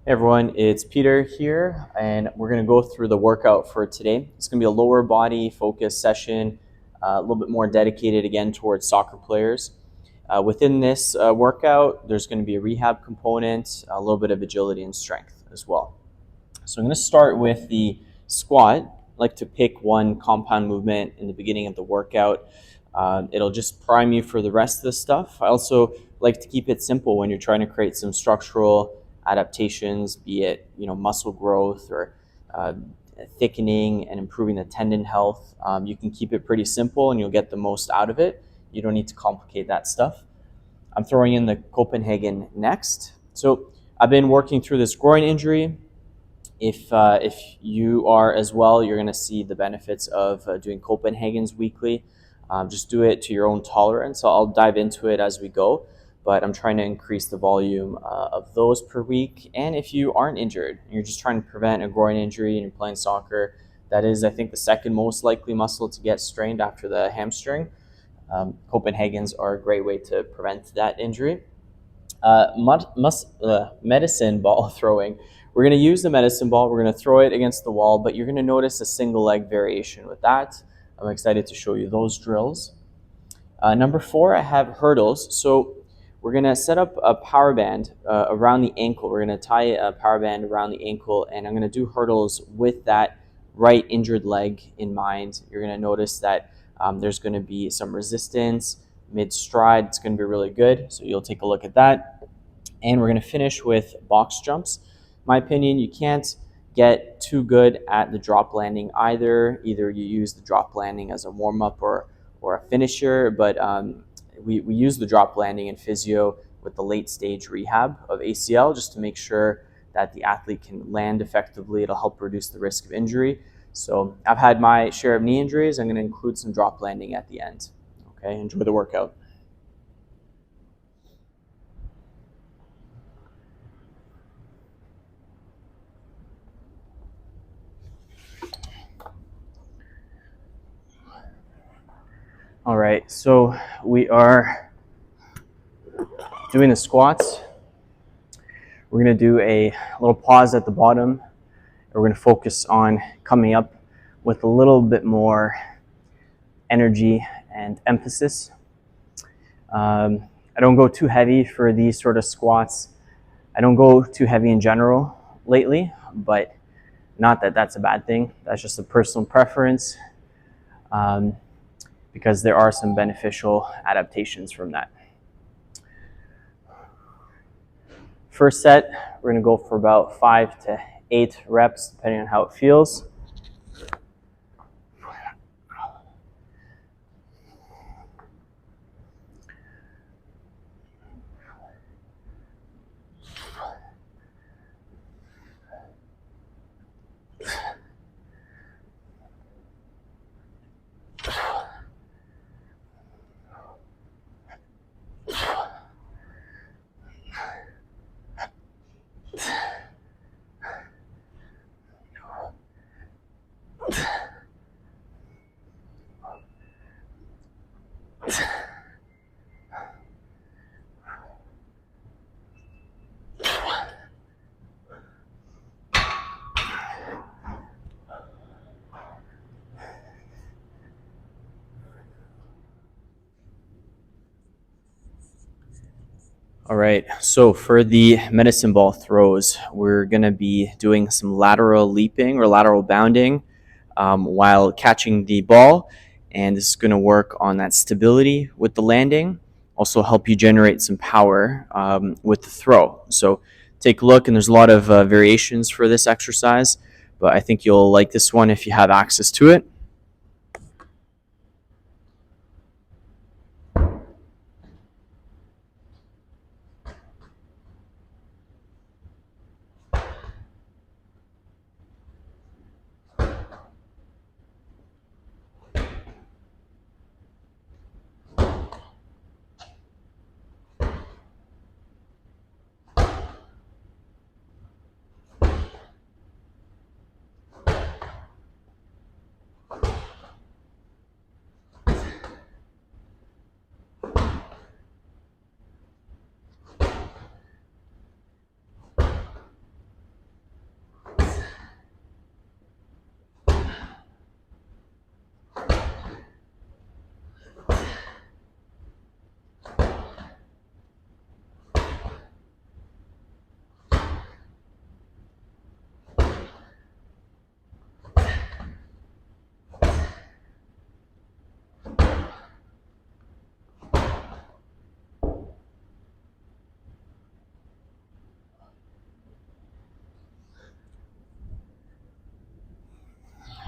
Hey everyone, it's Peter here, and we're going to go through the workout for today. It's going to be a lower body focus session, a little bit more dedicated again towards soccer players. Within this workout, there's going to be a rehab component, a little bit of agility and strength as well. So I'm going to start with the squat. I like to pick one compound movement in the beginning of the workout. It'll just prime you for the rest of the stuff. I also like to keep it simple when you're trying to create some structural adaptations, be it muscle growth or thickening and improving the tendon health. You can keep it pretty simple and you'll get the most out of it. You don't need to complicate that stuff. I'm throwing in the Copenhagen next. So I've been working through this groin injury. If you are as well, you're going to see the benefits of doing Copenhagen's weekly. Just do it to your own tolerance. So I'll dive into it as we go, but I'm trying to increase the volume of those per week. And if you aren't injured, you're just trying to prevent a groin injury and you're playing soccer, that is, I think, the second most likely muscle to get strained after the hamstring. Copenhagen's are a great way to prevent that injury. Medicine ball throwing. We're going to use the medicine ball. We're going to throw it against the wall, but you're going to notice a single leg variation with that. I'm excited to show you those drills. Number 4, I have hurdles. So we're going to set up a power band around the ankle. We're going to tie a power band around the ankle, and I'm going to do hurdles with that right injured leg in mind. You're going to notice that there's going to be some resistance mid-stride. It's going to be really good, so you'll take a look at that. And we're going to finish with box jumps. In my opinion, you can't get too good at the drop landing either. Either you use the drop landing as a warm-up or a finisher, but we use the drop landing in physio with the late stage rehab of ACL just to make sure that the athlete can land effectively. It'll help reduce the risk of injury. So I've had my share of knee injuries. I'm going to include some drop landing at the end. Okay, enjoy the workout. All right, so we are doing the squats. We're going to do a little pause at the bottom. We're going to focus on coming up with a little bit more energy and emphasis. I don't go too heavy for these sort of squats. I don't go too heavy in general lately, but not that that's a bad thing. That's just a personal preference because there are some beneficial adaptations from that. First set, we're going to go for about 5 to 8 reps, depending on how it feels. All right, so for the medicine ball throws, we're going to be doing some lateral leaping or lateral bounding while catching the ball. And this is going to work on that stability with the landing, also help you generate some power with the throw. So take a look, and there's a lot of variations for this exercise, but I think you'll like this one if you have access to it.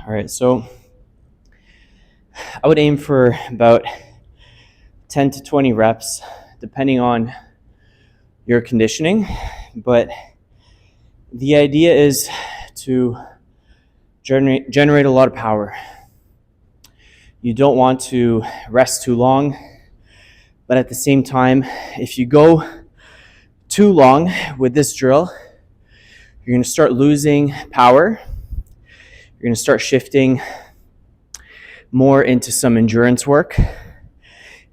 All right, so I would aim for about 10 to 20 reps, depending on your conditioning. But the idea is to generate a lot of power. You don't want to rest too long, but at the same time, if you go too long with this drill, you're going to start losing power. You're going to start shifting more into some endurance work.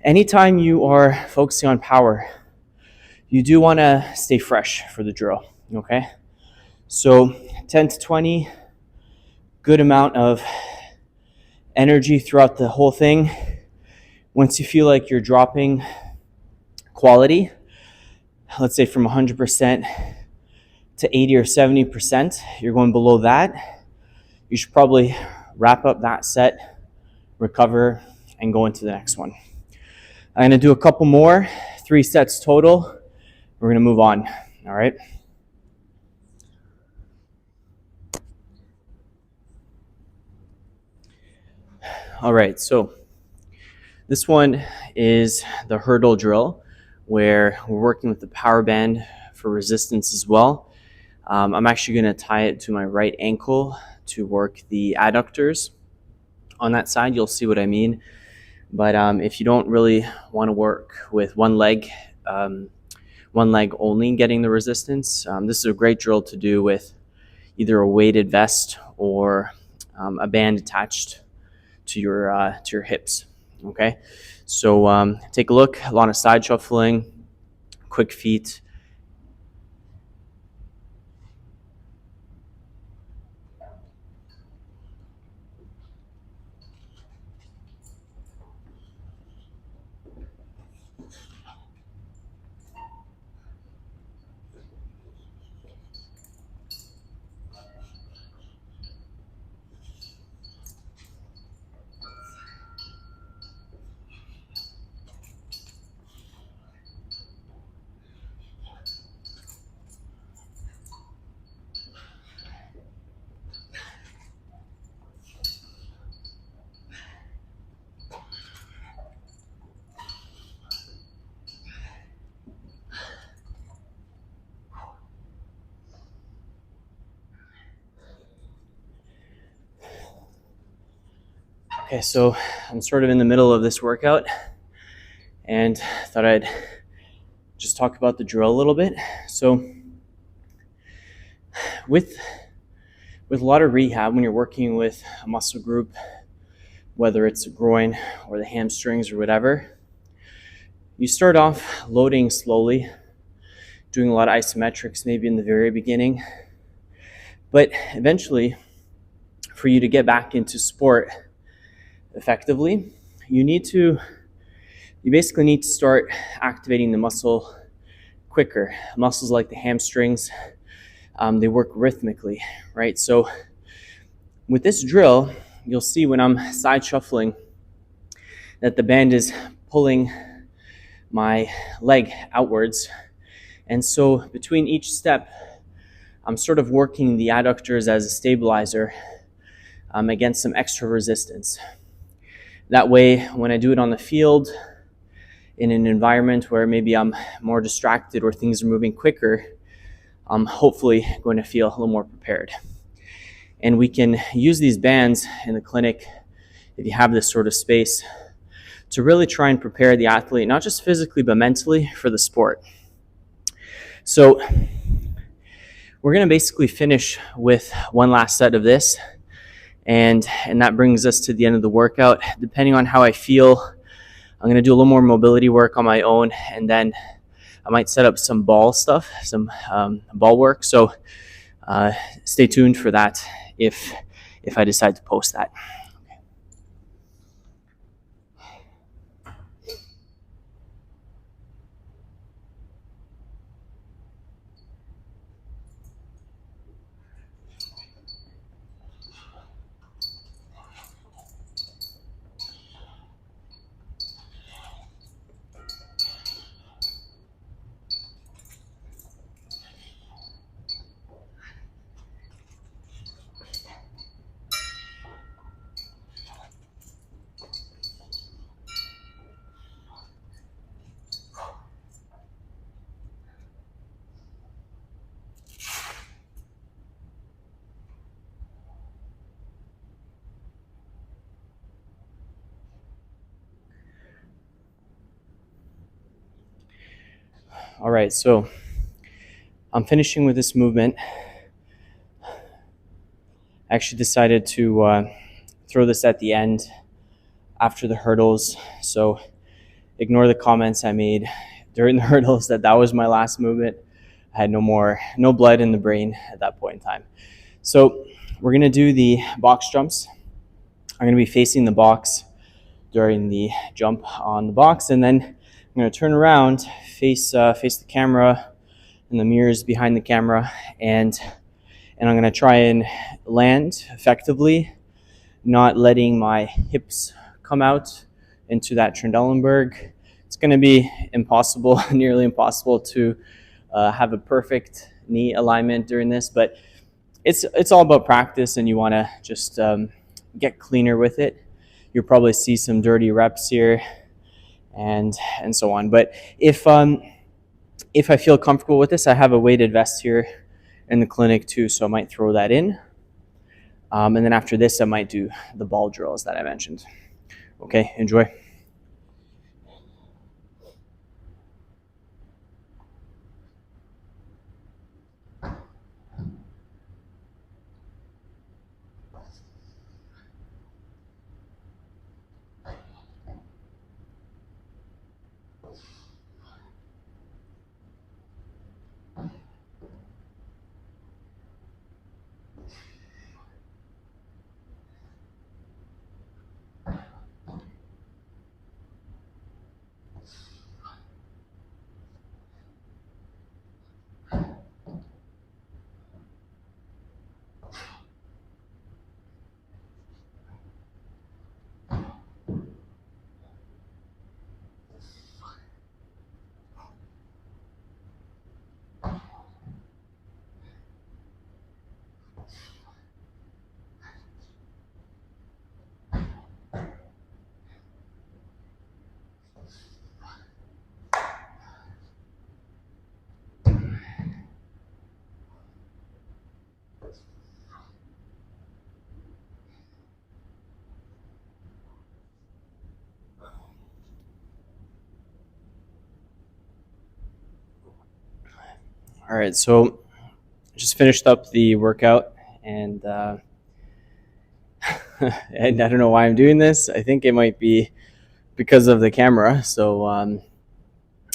Anytime you are focusing on power, you do want to stay fresh for the drill, okay? So 10 to 20, good amount of energy throughout the whole thing. Once you feel like you're dropping quality, let's say from 100% to 80 or 70%, you're going below that, you should probably wrap up that set, recover, and go into the next one. I'm going to do a couple more, 3 sets total. We're going to move on, all right? All right, so this one is the hurdle drill, where we're working with the power band for resistance as well. I'm actually going to tie it to my right ankle to work the adductors on that side. You'll see what I mean. But if you don't really want to work with one leg only getting the resistance, this is a great drill to do with either a weighted vest or a band attached to your hips. Okay, so take a look. A lot of side shuffling, quick feet. Okay, so I'm sort of in the middle of this workout and thought I'd just talk about the drill a little bit. So with a lot of rehab, when you're working with a muscle group, whether it's a groin or the hamstrings or whatever, you start off loading slowly, doing a lot of isometrics maybe in the very beginning. But eventually, for you to get back into sport effectively, you basically need to start activating the muscle quicker. Muscles like the hamstrings, they work rhythmically, right? So with this drill, you'll see when I'm side shuffling that the band is pulling my leg outwards. And so between each step, I'm sort of working the adductors as a stabilizer against some extra resistance. That way, when I do it on the field, in an environment where maybe I'm more distracted or things are moving quicker, I'm hopefully going to feel a little more prepared. And we can use these bands in the clinic, if you have this sort of space, to really try and prepare the athlete, not just physically, but mentally for the sport. So we're going to basically finish with one last set of this, and that brings us to the end of the workout. Depending on how I feel, I'm going to do a little more mobility work on my own, and then I might set up some ball stuff, some ball work. So stay tuned for that if I decide to post that. All right, so I'm finishing with this movement. I actually decided to throw this at the end after the hurdles. So ignore the comments I made during the hurdles that was my last movement. I had no blood in the brain at that point in time. So we're gonna do the box jumps. I'm gonna be facing the box during the jump on the box, and then I'm gonna turn around, face the camera, and the mirrors behind the camera, and I'm gonna try and land effectively, not letting my hips come out into that Trendelenburg. It's gonna be impossible, nearly impossible to have a perfect knee alignment during this, but it's all about practice, and you want to just get cleaner with it. You'll probably see some dirty reps here, and so on. But if I feel comfortable with this, I have a weighted vest here in the clinic too, so I might throw that in. And then after this, I might do the ball drills that I mentioned. Okay, enjoy. All right, so just finished up the workout, and and I don't know why I'm doing this. I think it might be because of the camera. So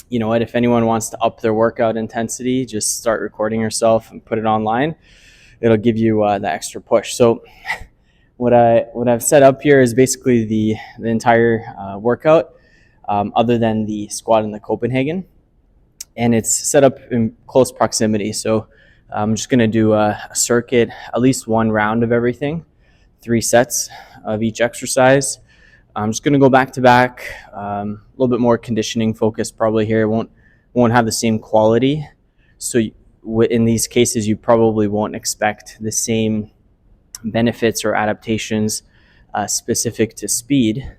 you know what? If anyone wants to up their workout intensity, just start recording yourself and put it online. It'll give you the extra push. So what I've set up here is basically the entire workout, other than the squat and the Copenhagen, and it's set up in close proximity. So I'm just going to do a circuit, at least one round of everything, 3 sets of each exercise. I'm just going to go back to back, a little bit more conditioning focus probably here. Won't have the same quality. So in these cases, you probably won't expect the same benefits or adaptations specific to speed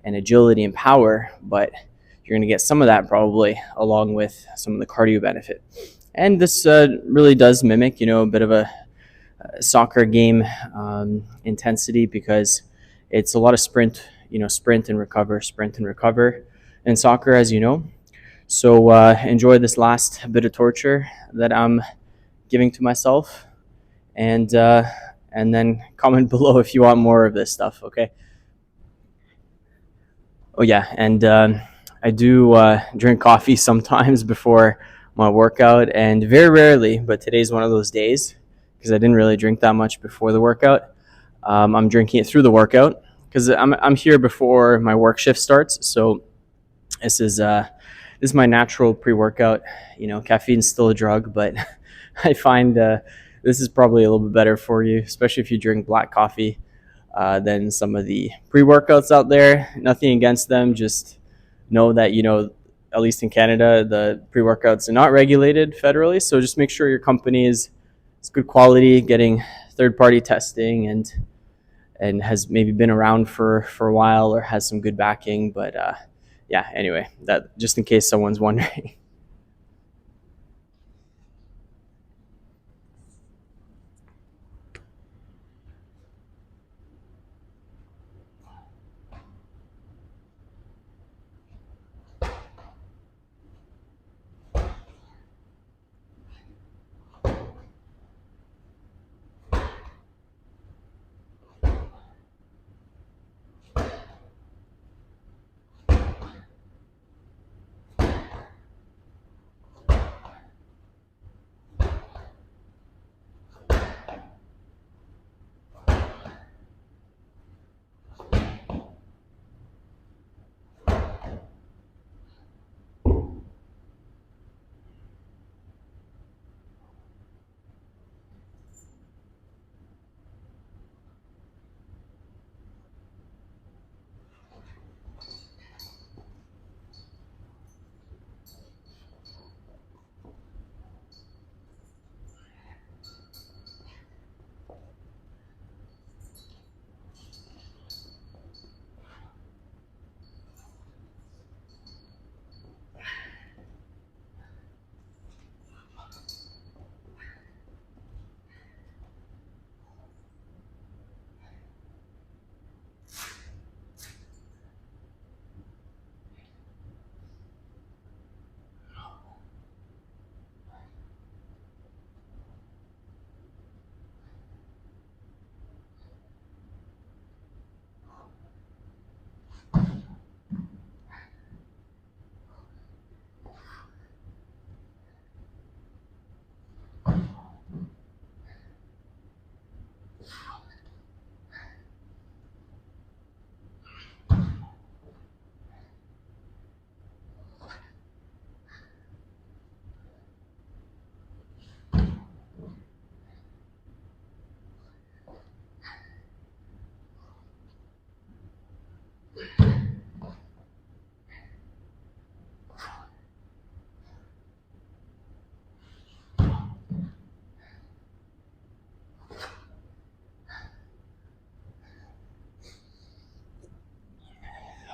and agility and power, but you're going to get some of that probably along with some of the cardio benefit. And this really does mimic, a bit of a soccer game intensity, because it's a lot of sprint and recover in soccer, as you know. So enjoy this last bit of torture that I'm giving to myself, and then comment below if you want more of this stuff. Okay. Oh yeah, and I do drink coffee sometimes before my workout, and very rarely, but today's one of those days because I didn't really drink that much before the workout. I'm drinking it through the workout because I'm here before my work shift starts. So this is my natural pre-workout. Caffeine's still a drug, but I find this is probably a little bit better for you, especially if you drink black coffee, than some of the pre-workouts out there. Nothing against them, just know that, at least in Canada, the pre-workouts are not regulated federally. So just make sure your company is good quality, getting third-party testing, and has maybe been around for a while or has some good backing. But yeah, anyway, that just in case someone's wondering.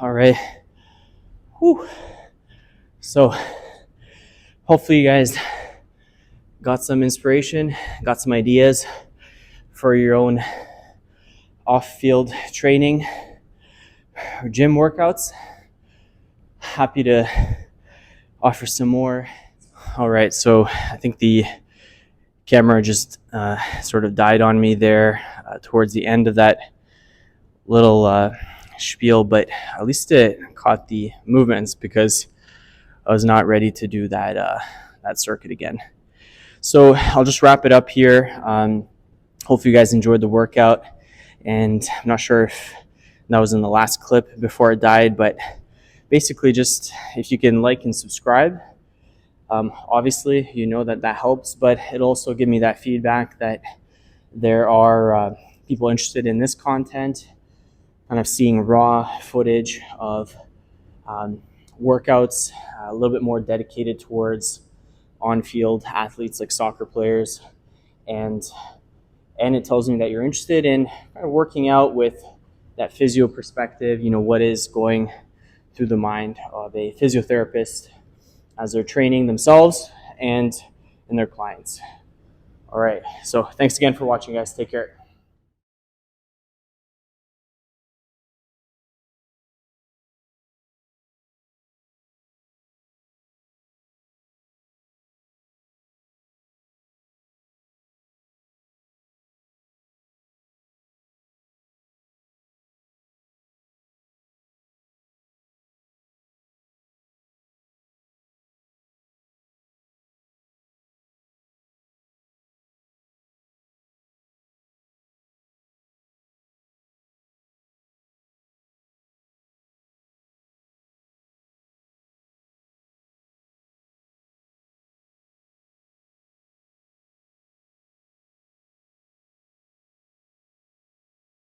All right. Whew. So hopefully you guys got some inspiration, got some ideas for your own off-field training or gym workouts. Happy to offer some more. All right, so I think the camera just sort of died on me there towards the end of that little spiel, but at least it caught the movements because I was not ready to do that circuit again. So I'll just wrap it up here. Hopefully you guys enjoyed the workout, and I'm not sure if that was in the last clip before it died, but basically just if you can like and subscribe, obviously you know that helps, but it'll also give me that feedback that there are people interested in this content, kind of seeing raw footage of workouts a little bit more dedicated towards on-field athletes like soccer players, and it tells me that you're interested in kind of working out with that physio perspective, what is going through the mind of a physiotherapist as they're training themselves and their clients. All right, so thanks again for watching, guys. Take care.